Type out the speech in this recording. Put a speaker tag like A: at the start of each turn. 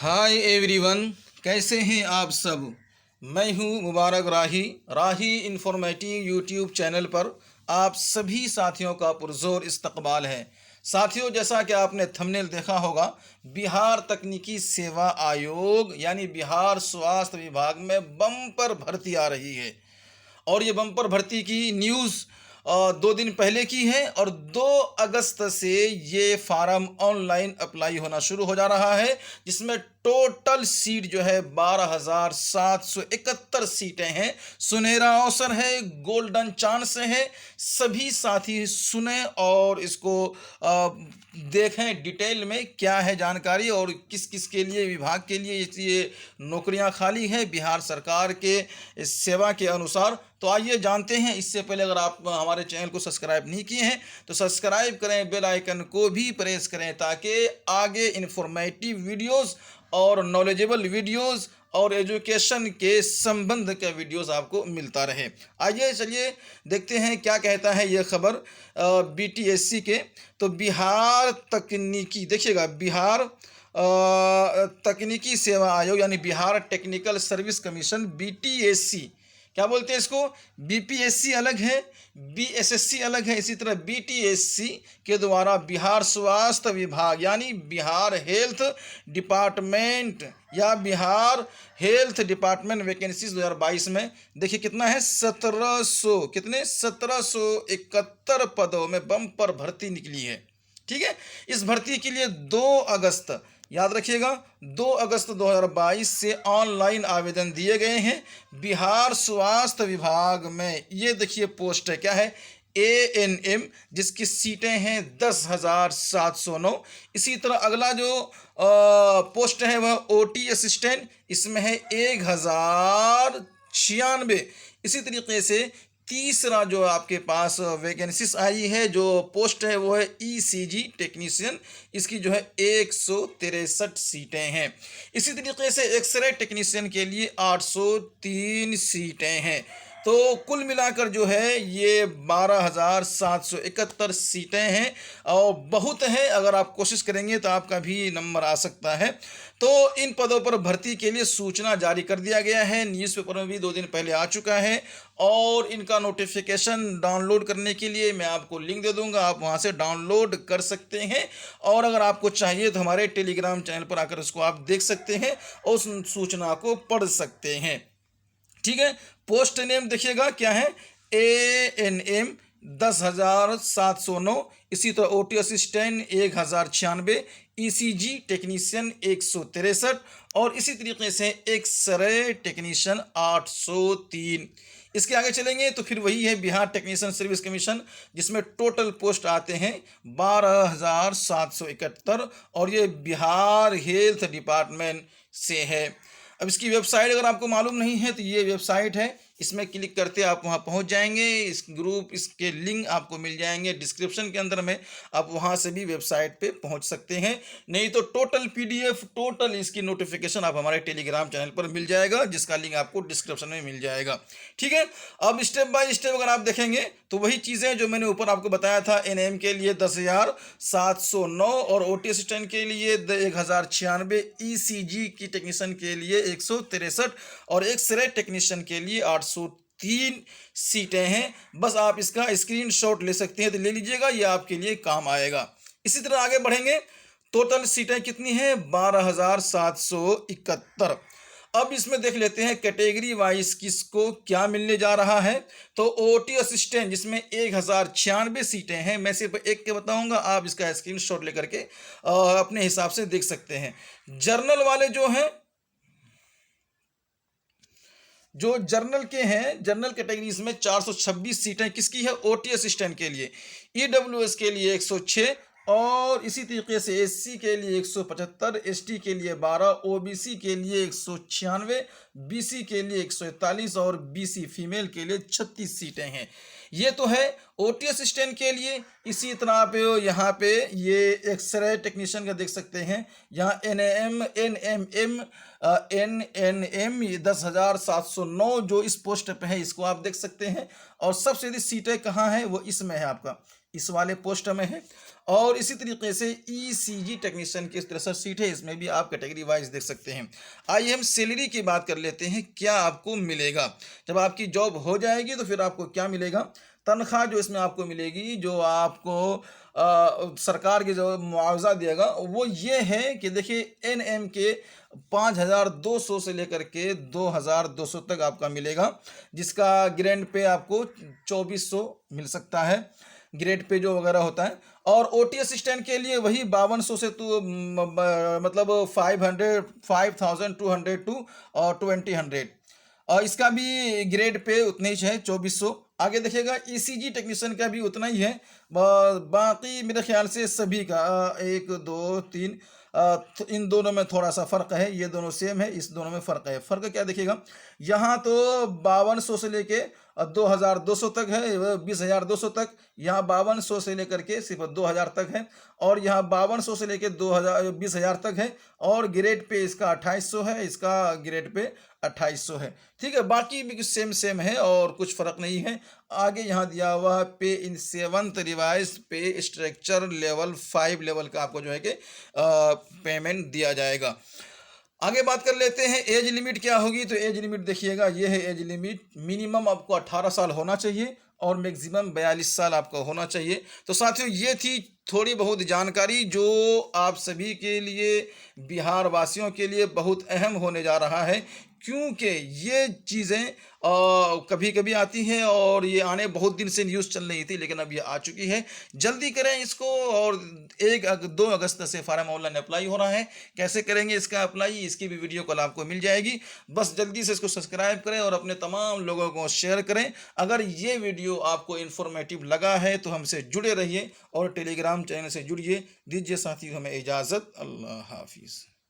A: Hi everyone, कैसे हैं आप सब। मैं हूं मुबारक राही। राही इंफॉर्मेटिव यूट्यूब चैनल पर आप सभी साथियों का पुरजोर इस्तकबाल है। साथियों, जैसा कि आपने थंबनेल देखा होगा, बिहार तकनीकी सेवा आयोग यानी बिहार स्वास्थ्य विभाग में बम्पर भर्ती आ रही है। और ये बम्पर भर्ती की न्यूज़ 2 दिन पहले की है और 2 अगस्त से ये फार्म ऑनलाइन अप्लाई होना शुरू हो जा रहा है, जिसमें टोटल सीट जो है 12,771 सीटें हैं। सुनहरा अवसर है, गोल्डन चांस है। सभी साथी सुने और इसको देखें डिटेल में क्या है जानकारी और किस किस के लिए, विभाग के लिए ये नौकरियां खाली हैं बिहार सरकार के सेवा के अनुसार। तो आइए जानते हैं। इससे पहले अगर आप हमारे चैनल को सब्सक्राइब नहीं किए हैं तो सब्सक्राइब करें, बेल आइकन को भी प्रेस करें ताकि आगे इन्फॉर्मेटिव वीडियोस और नॉलेजेबल वीडियोस और एजुकेशन के संबंध के वीडियोस आपको मिलता रहे। आइए चलिए देखते हैं क्या कहता है ये खबर बीटीएससी के। तो बिहार तकनीकी, देखिएगा, बिहार तकनीकी सेवा आयोग यानी Bihar technical service commission, BTSC क्या बोलते हैं इसको। बीपीएससी अलग है, बीएसएससी अलग है। इसी तरह बीटीएससी के द्वारा बिहार स्वास्थ्य विभाग यानी बिहार हेल्थ डिपार्टमेंट या बिहार हेल्थ डिपार्टमेंट वैकेंसीज 2022 में देखिए कितना है, 1771 पदों में बम्पर भर्ती निकली है। ठीक है, इस भर्ती के लिए 2 अगस्त, याद रखिएगा, 2 अगस्त 2022 से ऑनलाइन आवेदन दिए गए हैं बिहार स्वास्थ्य विभाग में। ये देखिए पोस्ट है, क्या है, एएनएम, जिसकी सीटें हैं 10,709। इसी तरह अगला जो पोस्ट है वह ओटी असिस्टेंट, इसमें है 1,096। इसी तरीके से तीसरा जो आपके पास वैकेंसीज आई है, जो पोस्ट है वो है ईसीजी टेक्नीशियन, इसकी जो है 163 सीटें हैं। इसी तरीके से एक्सरे टेक्नीशियन के लिए 803 सीटें हैं। तो कुल मिलाकर जो है ये 12,771 सीटें हैं और बहुत हैं। अगर आप कोशिश करेंगे तो आपका भी नंबर आ सकता है। तो इन पदों पर भर्ती के लिए सूचना जारी कर दिया गया है, न्यूज़पेपर में भी 2 दिन पहले आ चुका है। और इनका नोटिफिकेशन डाउनलोड करने के लिए मैं आपको लिंक दे दूंगा, आप वहां से डाउनलोड कर सकते हैं। और अगर आपको चाहिए तो हमारे टेलीग्राम चैनल पर आकर इसको आप देख सकते हैं और उस सूचना को पढ़ सकते हैं। ठीक है, पोस्ट नेम देखिएगा क्या है, एएनएम 10,709। इसी तरह ओटी असिस्टेंट 1,096, ईसीजी टेक्नीशियन 163 और इसी तरीके से एक्सरे टेक्नीशियन 803। इसके आगे चलेंगे तो फिर वही है बिहार टेक्नीशियन सर्विस कमीशन, जिसमें टोटल पोस्ट आते हैं 12,771 और ये बिहार हेल्थ डिपार्टमेंट से है। अब इसकी वेबसाइट अगर आपको मालूम नहीं है तो ये वेबसाइट है, इसमें क्लिक करते आप वहाँ पहुँच जाएंगे। इस ग्रुप, इसके लिंक आपको मिल जाएंगे डिस्क्रिप्शन के अंदर में, आप वहाँ से भी वेबसाइट पे पहुँच सकते हैं। नहीं तो टोटल पीडीएफ, टोटल इसकी नोटिफिकेशन आप हमारे टेलीग्राम चैनल पर मिल जाएगा, जिसका लिंक आपको डिस्क्रिप्शन में मिल जाएगा। ठीक है, अब स्टेप बाय स्टेप अगर आप देखेंगे तो वही चीज़ें जो मैंने ऊपर आपको बताया था, एनएम के लिए 10,709 और ओटी असिस्टेंट के लिए 1,096, ईसीजी की टेक्नीशियन के लिए 163 और एक्सरे टेक्नीशियन के लिए 803 सीटें हैं। बस आप इसका स्क्रीनशॉट ले सकते हैं तो ले लीजिएगा, ये आपके लिए काम आएगा। इसी तरह आगे बढ़ेंगे, टोटल सीटें कितनी हैं, 12,771। अब इसमें देख लेते हैं कैटेगरी वाइज किसको क्या मिलने जा रहा है। तो ओटी असिस्टेंट जिसमें 1,096 सीटें हैं, मैं सिर्फ एक के बताऊंगा, आप इसका स्क्रीनशॉट लेकर के अपने हिसाब से देख सकते हैं। जर्नल वाले जो हैं, जो जर्नल के हैं, जर्नल कैटेगरीज में 426 सीटें किसकी है, ओटी असिस्टेंट के लिए। ईडब्ल्यूएस के लिए 106 और इसी तरीके से एससी के लिए 175, एसटी के लिए 12, ओबीसी के लिए 196, बीसी के लिए 141 और बीसी फीमेल के लिए 36 सीटें हैं। ये तो है ओटी असिस्टेंट के लिए। इसी तरह आप यहाँ पे ये एक्सरे टेक्नीशियन का देख सकते हैं, यहाँ एनएम, एनएमएम, एनएनएम 10,709 जो इस पोस्ट पे है, इसको आप देख सकते हैं। और सबसे अधिक सीटें कहाँ हैं, वो इसमें है, आपका इस वाले पोस्ट में है। और इसी तरीके से ईसीजी टेक्नीशियन की 63 सीट है, इसमें भी आप कैटेगरी वाइज देख सकते हैं। आइए हम सैलरी की बात कर लेते हैं, क्या आपको मिलेगा जब आपकी जॉब हो जाएगी, तो फिर आपको क्या मिलेगा। तनख्वाह जो इसमें आपको मिलेगी, जो आपको सरकार की जो मुआवजा देगा वो ये है कि देखिए एनएम के 5,200 से लेकर के 2,200 तक आपका मिलेगा, जिसका ग्रेड पे आपको 2,400 मिल सकता है, ग्रेड पे जो वगैरह होता है। और ओटी असिस्टेंट के लिए वही 5,200 से तो मतलब 5,200 टू और 2,000, और इसका भी ग्रेड पे उतना ही है 2,400। आगे देखिएगा ईसीजी टेक्नीशियन का भी उतना ही है। बाकी मेरे ख्याल से सभी का 1 2 3 इन दोनों में थोड़ा सा फ़र्क है, ये दोनों सेम है, इस दोनों में फ़र्क है। फ़र्क क्या देखिएगा, यहाँ तो 5,200 से लेके 2,200 तक है, 20,200 तक। यहाँ 5,200 से लेकर के सिर्फ 2,000 तक है, और यहाँ 5,200 से लेकर 20,000 तक है। और ग्रेड पे इसका 2,800 है, इसका ग्रेड पे 2,800 है। ठीक है, बाकी भी सेम सेम है और कुछ फ़र्क नहीं है। आगे यहाँ दिया हुआ है पे इन 7th रिवाइज पे स्ट्रक्चर लेवल 5 लेवल का आपको जो है कि पेमेंट दिया जाएगा। आगे बात कर लेते हैं एज लिमिट क्या होगी। तो एज लिमिट देखिएगा, ये है एज लिमिट। मिनिमम आपको 18 साल होना चाहिए और मैक्सिमम 42 साल आपका होना चाहिए। तो साथियों, ये थी थोड़ी बहुत जानकारी जो आप सभी के लिए, बिहार वासियों के लिए बहुत अहम होने जा रहा है, क्योंकि ये चीज़ें कभी कभी आती हैं और ये आने बहुत दिन से न्यूज़ चल रही थी, लेकिन अब ये आ चुकी है। जल्दी करें इसको। और 2 अगस्त से फार्म ऑनलाइन अप्लाई हो रहा है। कैसे करेंगे इसका अप्लाई, इसकी भी वीडियो कल आपको मिल जाएगी। बस जल्दी से इसको सब्सक्राइब करें और अपने तमाम लोगों को शेयर करें। अगर ये वीडियो आपको इन्फॉर्मेटिव लगा है तो हमसे जुड़े रहिए और टेलीग्राम चैनल से जुड़िए। दीजिए साथियों हमें इजाज़त। अल्लाह हाफिज़।